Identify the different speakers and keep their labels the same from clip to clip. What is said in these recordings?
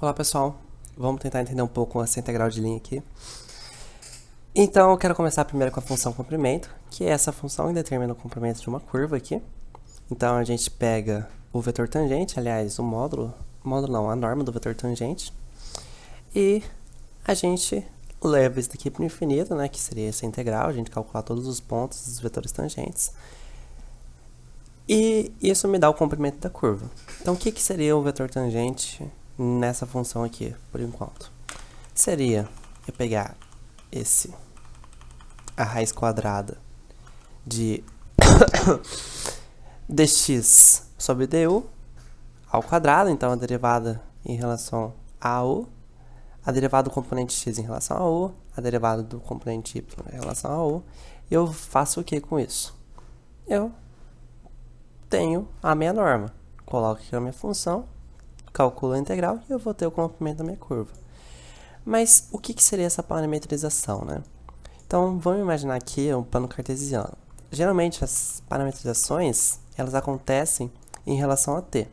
Speaker 1: Olá pessoal, vamos tentar entender um pouco essa integral de linha aqui. Então eu quero começar primeiro com a função comprimento, que é essa função que determina o comprimento de uma curva aqui. Então a gente pega o vetor tangente, aliás, o módulo não, a norma do vetor tangente, e a gente leva isso daqui para o infinito, né, que seria essa integral, a gente calcular todos os pontos dos vetores tangentes. E isso me dá o comprimento da curva. Então o que seria o vetor tangente nessa função aqui, por enquanto? Seria eu pegar a raiz quadrada de dx sobre du ao quadrado, então a derivada em relação a u, a derivada do componente x em relação a u, a derivada do componente y em relação a u, e eu faço o que com isso? Eu tenho a minha norma, coloco aqui a minha função, calculo a integral e eu vou ter o comprimento da minha curva. Mas o que seria essa parametrização, né? Então, vamos imaginar aqui um plano cartesiano. Geralmente, as parametrizações, elas acontecem em relação a t.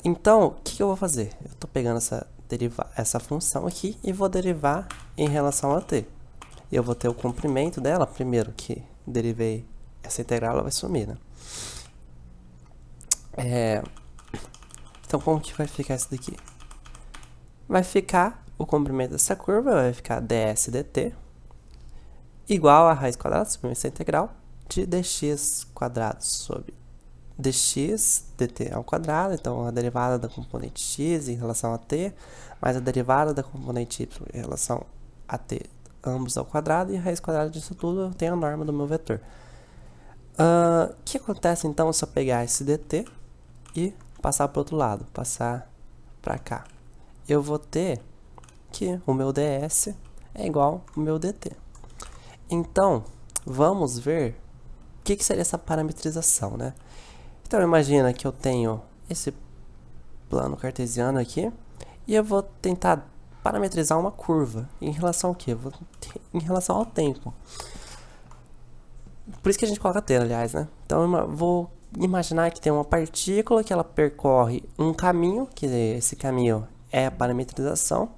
Speaker 1: Então, o que eu vou fazer? Eu estou pegando essa função aqui e vou derivar em relação a t. Eu vou ter o comprimento dela, primeiro que derivei essa integral, ela vai sumir, né? Então, como que vai ficar isso daqui? Vai ficar o comprimento dessa curva, vai ficar ds dt, igual a raiz quadrada sobre essa integral de dx quadrado sobre dx dt ao quadrado, então a derivada da componente x em relação a t, mais a derivada da componente y em relação a t, ambos ao quadrado, e a raiz quadrada disso tudo eu tenho a norma do meu vetor. O que acontece então se eu pegar esse dt e passar para o outro lado, passar para cá? Eu vou ter que o meu ds é igual ao meu dt. Então, vamos ver o que seria essa parametrização, né? Então, imagina que eu tenho esse plano cartesiano aqui e eu vou tentar parametrizar uma curva. Em relação ao quê? Em relação ao tempo. Por isso que a gente coloca t, aliás, né? Então, eu vou imaginar que tem uma partícula que ela percorre um caminho, que esse caminho é a parametrização,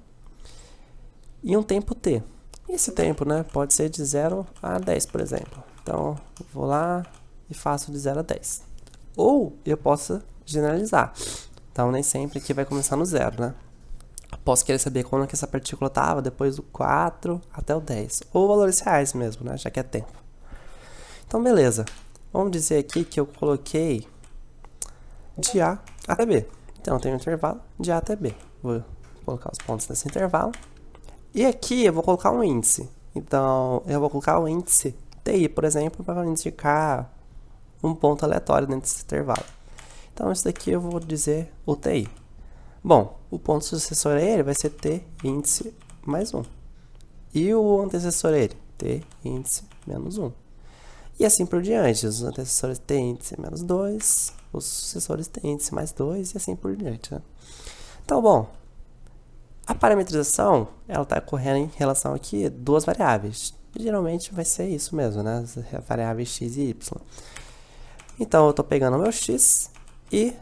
Speaker 1: e um tempo t. Esse tempo, né, pode ser de 0 a 10, por exemplo. Então, vou lá e faço de 0 a 10. Ou eu posso generalizar. Então, nem sempre aqui vai começar no 0, né? Posso querer saber quando que essa partícula estava, depois do 4 até o 10. Ou valores reais mesmo, né, já que é tempo. Então, beleza. Vamos dizer aqui que eu coloquei de A até B. Então, eu tenho um intervalo de A até B. Vou colocar os pontos nesse intervalo. E aqui eu vou colocar um índice. Então, eu vou colocar o índice TI, por exemplo, para indicar um ponto aleatório dentro desse intervalo. Então, isso daqui eu vou dizer o TI. Bom, o ponto sucessor a ele vai ser T índice mais 1. E o antecessor a ele? T índice menos 1. E assim por diante. Os antecessores T índice menos 2, os sucessores T índice mais 2 e assim por diante, né? Então, bom, a parametrização, ela está ocorrendo em relação aqui a duas variáveis. Geralmente vai ser isso mesmo, né? As variáveis x e y. Então, eu estou pegando o meu x e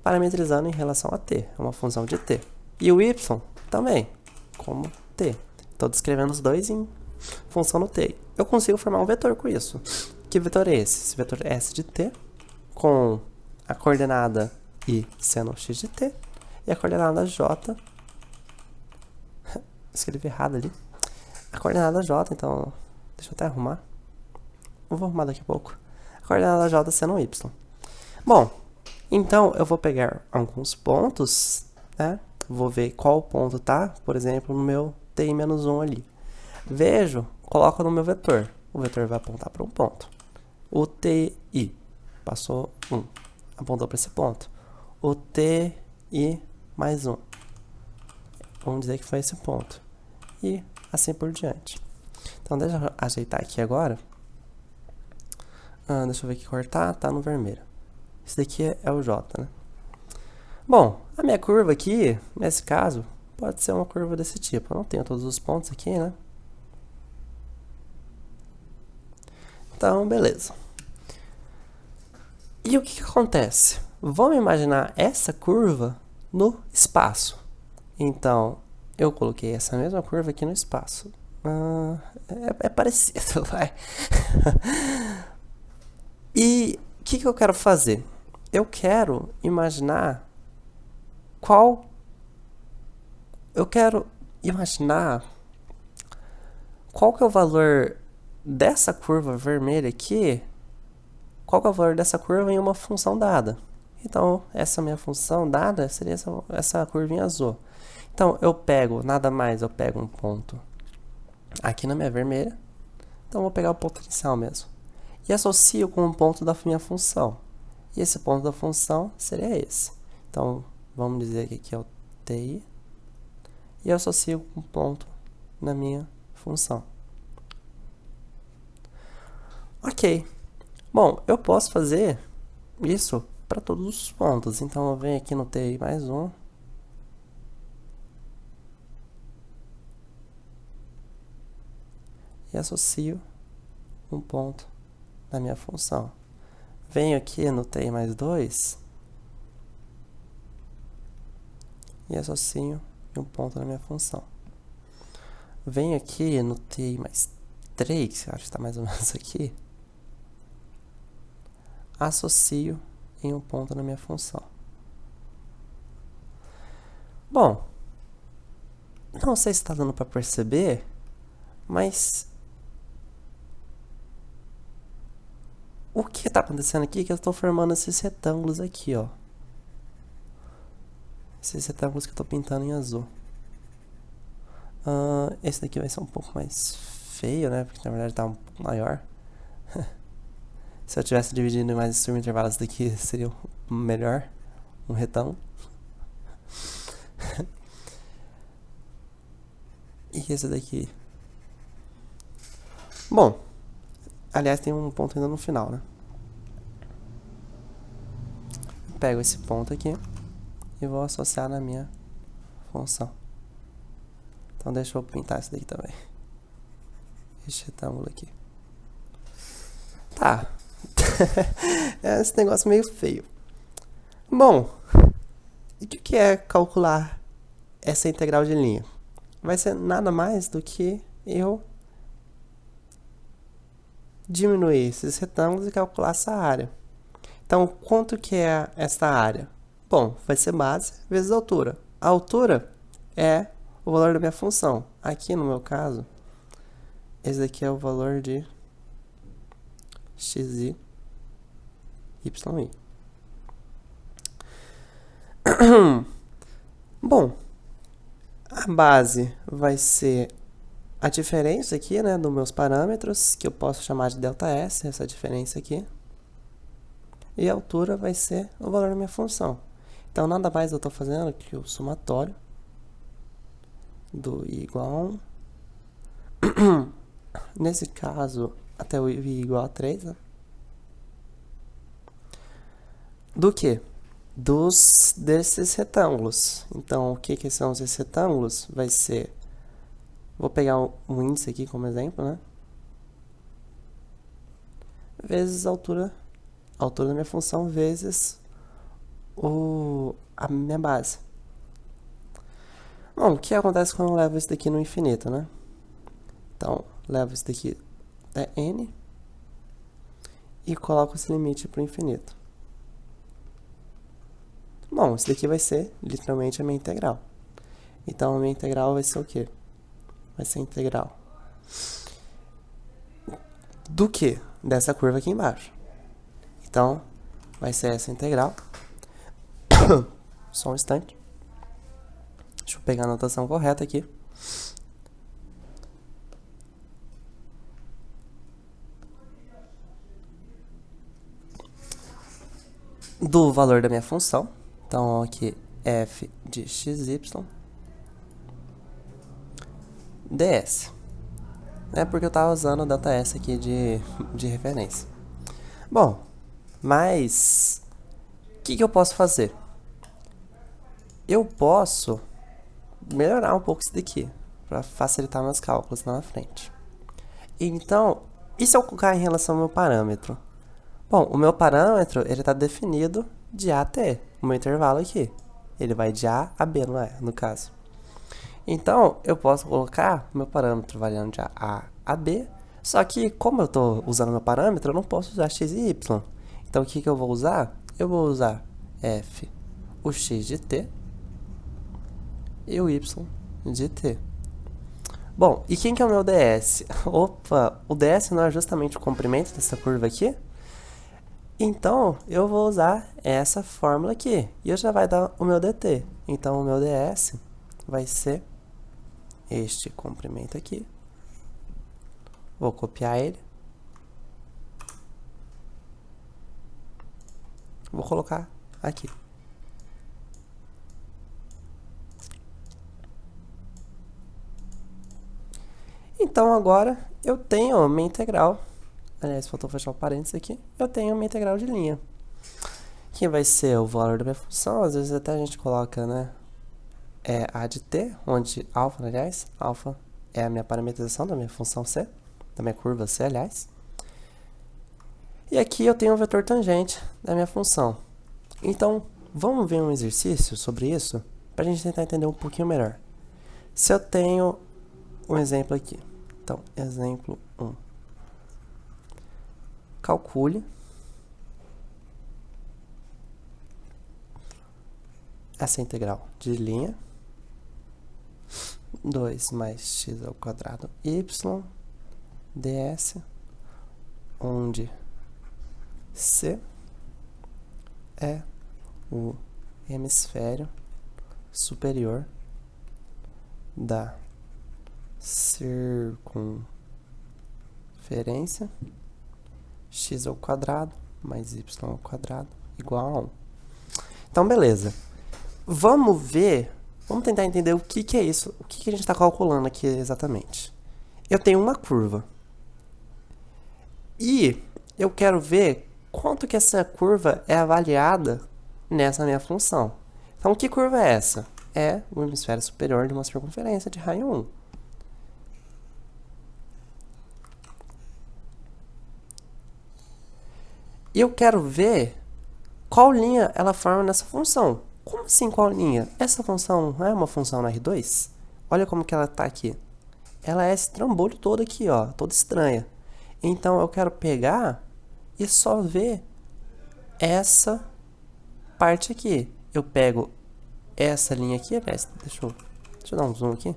Speaker 1: parametrizando em relação a t. É uma função de t. E o y também, como t. Estou descrevendo os dois em função do t. Eu consigo formar um vetor com isso. Que vetor é esse? Esse vetor é s de t, com a coordenada i sendo x de t, e a coordenada j... Escrevi errado ali. A coordenada j, então... Deixa eu até arrumar. Eu vou arrumar daqui a pouco. A coordenada j sendo y. Bom, então eu vou pegar alguns pontos, né? Vou ver qual ponto tá, por exemplo, no meu ti-1 ali. Vejo, coloco no meu vetor. O vetor vai apontar para um ponto. O ti passou 1. Apontou para esse ponto. O ti mais 1. Vamos dizer que foi esse ponto. E assim por diante. Então, deixa eu ajeitar aqui agora. Deixa eu ver que cor tá no vermelho. Esse daqui é o J, né? Bom, a minha curva aqui, nesse caso, pode ser uma curva desse tipo. Eu não tenho todos os pontos aqui, né? Então, beleza. E o que acontece? Vamos imaginar essa curva no espaço. Então, eu coloquei essa mesma curva aqui no espaço. É parecido, vai. E o que eu quero fazer? Eu quero imaginar qual... Eu quero imaginar qual que é o valor dessa curva vermelha aqui, qual que é o valor dessa curva em uma função dada. Então, essa minha função dada seria essa curvinha azul. Então, eu pego, nada mais, eu pego um ponto aqui na minha vermelha. Então, eu vou pegar o ponto inicial mesmo. E associo com um ponto da minha função. E esse ponto da função seria esse. Então, vamos dizer que aqui é o TI. E eu associo com um ponto na minha função. Ok. Bom, eu posso fazer isso para todos os pontos. Então, eu venho aqui no TI mais um. E associo um ponto na minha função. Venho aqui no TI mais 2 e associo um ponto na minha função. Venho aqui no TI mais 3, que acho que está mais ou menos aqui, associo em um ponto na minha função. Bom, não sei se está dando para perceber, mas o que está acontecendo aqui é que eu estou formando esses retângulos aqui, ó. Esses retângulos que eu estou pintando em azul. Esse daqui vai ser um pouco mais feio, né? Porque na verdade está um pouco maior. Se eu tivesse dividindo mais esses intervalos daqui, seria melhor. Um retângulo. E esse daqui. Bom, aliás, tem um ponto ainda no final, né? Pego esse ponto aqui e vou associar na minha função. Então deixa eu pintar isso daqui também. Esse retângulo aqui. Tá. É esse negócio meio feio. Bom, e o que é calcular essa integral de linha? Vai ser nada mais do que eu diminuir esses retângulos e calcular essa área. Então, quanto que é essa área? Bom, vai ser base vezes altura. A altura é o valor da minha função. Aqui no meu caso, esse daqui é o valor de xi, yi. Bom, a base vai ser a diferença aqui, né, dos meus parâmetros, que eu posso chamar de ΔS, essa diferença aqui. E a altura vai ser o valor da minha função. Então, nada mais eu estou fazendo que o somatório do i igual a 1. Nesse caso, até o i igual a 3, né? Do que? Desses retângulos. Então, o que são esses retângulos? Vai ser... Vou pegar um índice aqui como exemplo, né? Vezes a altura da minha função vezes a minha base. Bom, o que acontece quando eu levo isso daqui no infinito, né? Então, levo isso daqui até n e coloco esse limite para o infinito. Bom, isso daqui vai ser literalmente a minha integral. Então, a minha integral vai ser o quê? Vai ser a integral do quê? Dessa curva aqui embaixo. Então, vai ser essa integral. Só um instante. Deixa eu pegar a notação correta aqui. Do valor da minha função. Então, aqui, f de xy ds. É porque eu estava usando o ΔS aqui de referência. Bom, mas o que eu posso fazer? Eu posso melhorar um pouco isso daqui, para facilitar meus cálculos lá na frente. Então, e se eu colocar em relação ao meu parâmetro? Bom, o meu parâmetro ele está definido de A até o meu intervalo aqui. Ele vai de A a B, não é? No caso. Então, eu posso colocar meu parâmetro variando de A a B, só que como eu estou usando meu parâmetro, eu não posso usar x e y. Então, o que, que eu vou usar? Eu vou usar f, o x de t, e o y de t. Bom, e quem que é o meu ds? Opa, o ds não é justamente o comprimento dessa curva aqui? Então, eu vou usar essa fórmula aqui, e eu já vai dar o meu dt. Então, o meu ds vai ser este comprimento aqui. Vou copiar ele. Vou colocar aqui. Então, agora, eu tenho minha integral. Aliás, faltou fechar o parênteses aqui. Eu tenho minha integral de linha. Que vai ser o valor da minha função. Às vezes até a gente coloca, né? A de t, onde alfa, aliás, alfa é a minha parametrização da minha função c, da minha curva c, aliás. E aqui eu tenho o vetor tangente da minha função. Então, vamos ver um exercício sobre isso, para a gente tentar entender um pouquinho melhor. Se eu tenho um exemplo aqui. Então, exemplo 1. Calcule essa integral de linha 2 mais x ao quadrado y ds, onde C é o hemisfério superior da circunferência x ao quadrado mais y ao quadrado igual a 1. Então, beleza. Vamos ver, vamos tentar entender o que, que é isso, o que, que a gente está calculando aqui exatamente. Eu tenho uma curva e eu quero ver quanto que essa curva é avaliada nessa minha função. Então, que curva é essa? É o hemisfério superior de uma circunferência de raio 1. E eu quero ver qual linha ela forma nessa função. Como assim qual linha? Essa função não é uma função na R2? Olha como que ela está aqui. Ela é esse trambolho todo aqui, ó, toda estranha. Então, eu quero pegar e só ver essa parte aqui. Eu pego essa linha aqui, deixa eu dar um zoom aqui.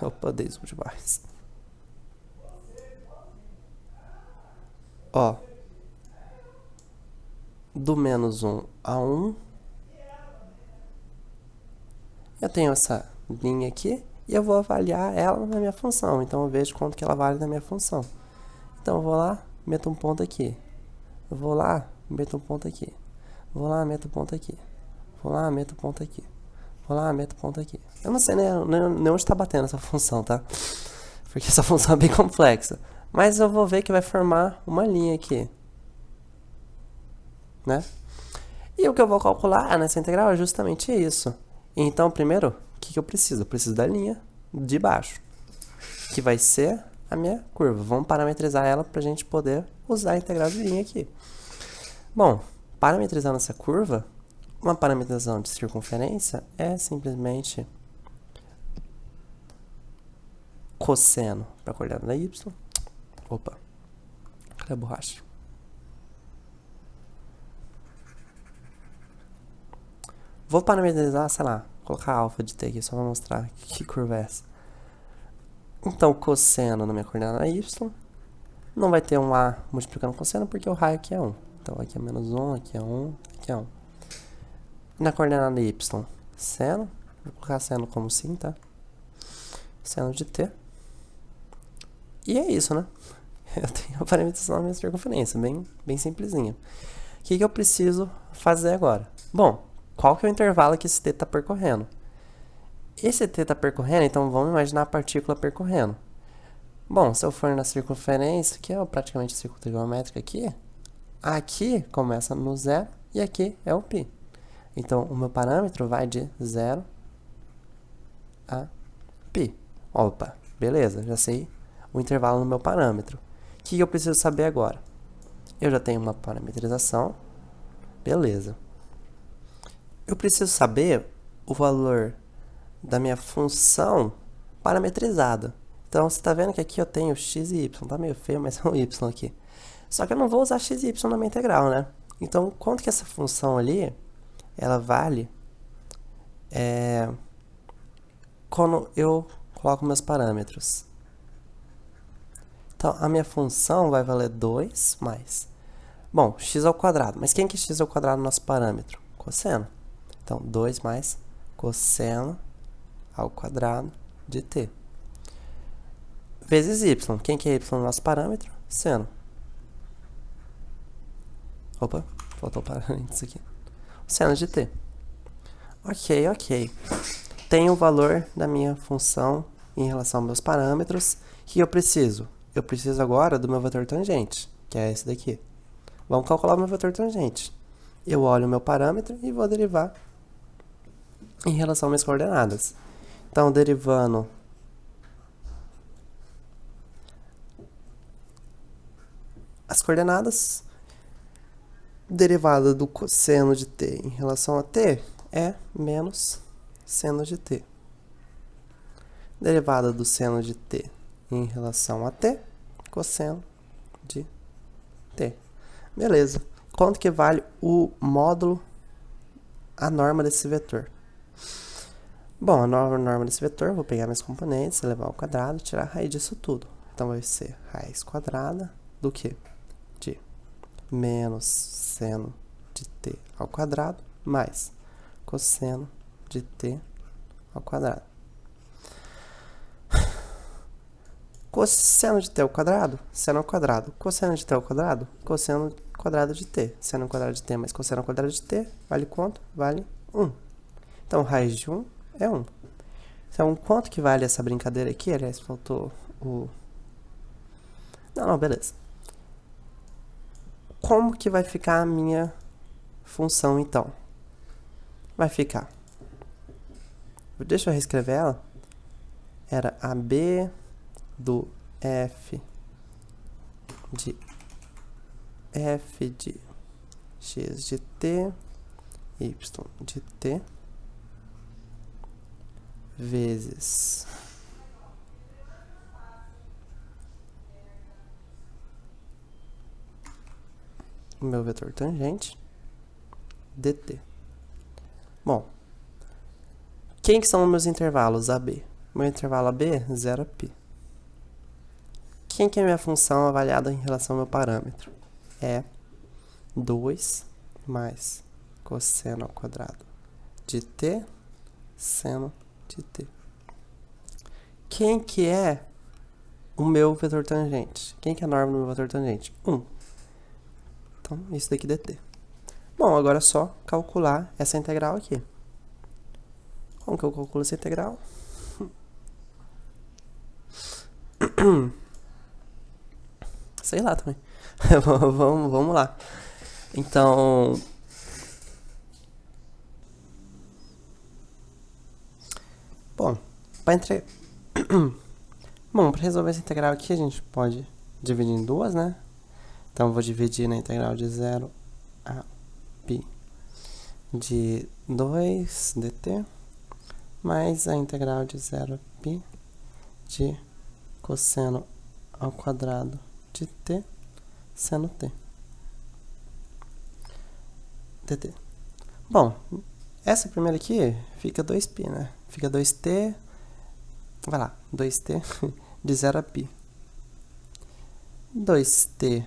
Speaker 1: Opa, dei zoom demais. Ó, do menos 1 a 1, eu tenho essa linha aqui e eu vou avaliar ela na minha função. Então, eu vejo quanto que ela vale na minha função. Então, eu vou lá, meto um ponto aqui. Eu vou lá, meto um ponto aqui. Vou lá, meto um ponto aqui. Vou lá, meto um ponto aqui. Vou lá, meto um ponto aqui. Eu não sei nem onde está batendo essa função, tá? Porque essa função é bem complexa. Mas eu vou ver que vai formar uma linha aqui. Né? E o que eu vou calcular nessa integral é justamente isso. Então, primeiro, o que eu preciso? Eu preciso da linha de baixo, que vai ser a minha curva. Vamos parametrizar ela para a gente poder usar a integral de linha aqui. Bom, parametrizando essa curva, uma parametrização de circunferência é simplesmente cosseno para a coordenada y. Opa, cadê a borracha? Vou parametrizar, sei lá, colocar alfa de t aqui só para mostrar que curva é essa. Então, cosseno na minha coordenada y não vai ter um a multiplicando cosseno porque o raio aqui é 1. Então, aqui é menos 1, aqui é 1, aqui é 1. Na coordenada y, seno, vou colocar seno como sim, tá? Seno de t. E é isso, né? Eu tenho a parametrização da minha circunferência, bem simplesinha. O que eu preciso fazer agora? Bom, qual que é o intervalo que esse t está percorrendo? Esse t está percorrendo, então vamos imaginar a partícula percorrendo. Bom, se eu for na circunferência, que é praticamente a círculo trigonométrica aqui começa no 0 e aqui é o π. Então, o meu parâmetro vai de 0 a π. Opa, beleza, já sei o intervalo no meu parâmetro. O que eu preciso saber agora? Eu já tenho uma parametrização, beleza. Eu preciso saber o valor da minha função parametrizada. Então, você está vendo que aqui eu tenho x e y. Tá meio feio, mas é um y aqui. Só que eu não vou usar x e y na minha integral, né? Então, quanto que essa função ali, ela vale quando eu coloco meus parâmetros. Então, a minha função vai valer 2 mais... Bom, x ao quadrado. Mas quem que é x ao quadrado no nosso parâmetro? Cosseno. Então, 2 mais cosseno ao quadrado de t. Vezes y. Quem que é y no nosso parâmetro? Seno. Opa, faltou o parênteses aqui. Seno de t. Ok, ok. Tem o valor da minha função em relação aos meus parâmetros. O que eu preciso? Eu preciso agora do meu vetor tangente, que é esse daqui. Vamos calcular o meu vetor tangente. Eu olho o meu parâmetro e vou derivar em relação às minhas coordenadas. Então, derivando as coordenadas, derivada do cosseno de t em relação a t é menos seno de t. Derivada do seno de t em relação a t, cosseno de t. Beleza. Quanto que vale o módulo, a norma desse vetor? Bom, a norma desse vetor, vou pegar meus componentes, elevar ao quadrado, tirar a raiz disso tudo. Então, vai ser raiz quadrada do quê? De menos seno de t ao quadrado mais cosseno de t ao quadrado. Cosseno de t ao quadrado, seno ao quadrado. Cosseno de t ao quadrado, cosseno quadrado de t. Seno ao quadrado de t mais cosseno ao quadrado de t, vale quanto? Vale 1. Então, raiz de 1 é 1. Então, quanto que vale essa brincadeira aqui? Aliás, faltou o... Não, beleza. Como que vai ficar a minha função, então? Vai ficar... Deixa eu reescrever ela. Era AB do f de x de t, y de t, vezes o meu vetor tangente, dt. Bom, quem que são os meus intervalos AB? Meu intervalo AB, 0π. Quem que é a minha função avaliada em relação ao meu parâmetro? É 2 mais cosseno ao quadrado de t, seno de t. Quem que é o meu vetor tangente? Quem que é a norma do meu vetor tangente? 1. Então, isso daqui dt. Bom, agora é só calcular essa integral aqui. Como que eu calculo essa integral? Sei lá também. vamos lá. Então... Bom, para resolver essa integral aqui, a gente pode dividir em duas, né? Então, eu vou dividir na integral de 0 a π de 2 dt, mais a integral de 0 a π de cosseno ao quadrado de t, seno t, dt. Bom, essa primeira aqui fica 2π, né? Fica 2t, vai lá, 2t de 0 a π. 2t,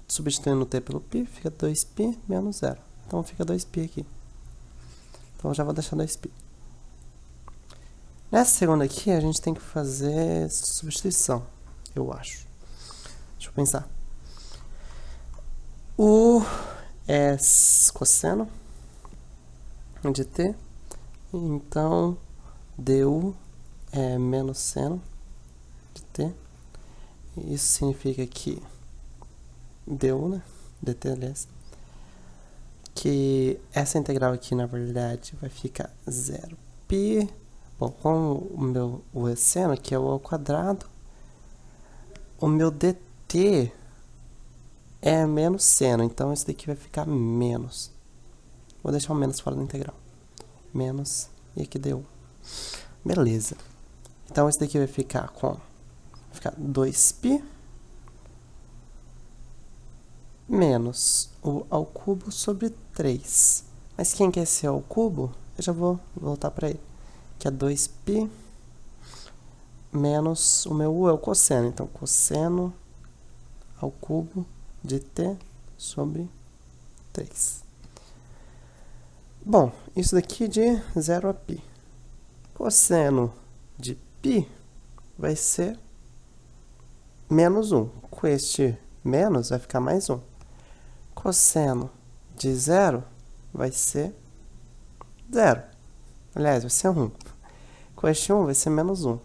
Speaker 1: substituindo o t pelo π, fica 2π menos 0. Então, fica 2π aqui. Então, eu já vou deixar 2π. Nessa segunda aqui, a gente tem que fazer substituição, eu acho. Deixa eu pensar. O é cosseno de t, então du é menos seno de t. Isso significa que du, né? dt, aliás, que essa integral aqui, na verdade, vai ficar 0π. Bom, com o seno, que é o ao quadrado, o meu dt é menos seno, então isso daqui vai ficar menos. Vou deixar o menos fora da integral. Menos E aqui deu 1. Beleza. Então, esse daqui vai ficar 2π menos o ao cubo sobre 3. Mas quem quer ser ao cubo, eu já vou voltar para ele. Que é 2π menos o meu u é o cosseno. Então, cosseno ao cubo de t sobre 3. Bom, isso daqui de 0 a π. Cosseno de π vai ser menos 1. Com este menos vai ficar mais 1. Cosseno de 0 vai ser 0. Aliás, vai ser 1. Com este 1 vai ser menos 1.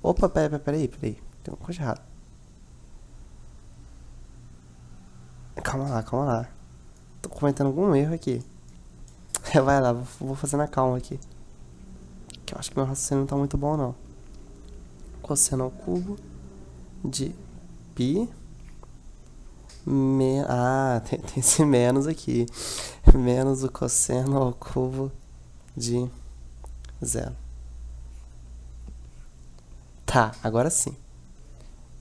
Speaker 1: Opa, peraí. Tem uma coisa errada. Calma lá. Tô cometendo algum erro aqui. Vai lá, vou fazer na calma aqui. Que eu acho que meu raciocínio não tá muito bom, não. Cosseno ao cubo de π. Tem esse menos aqui. Menos o cosseno ao cubo de 0. Tá, agora sim.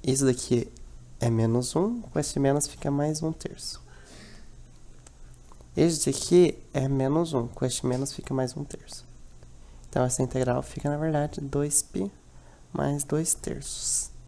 Speaker 1: Isso daqui é menos 1. Com esse menos fica mais 1/3. Este aqui é menos 1. Com este menos fica mais 1/3. Então, essa integral fica, na verdade, 2π mais 2/3.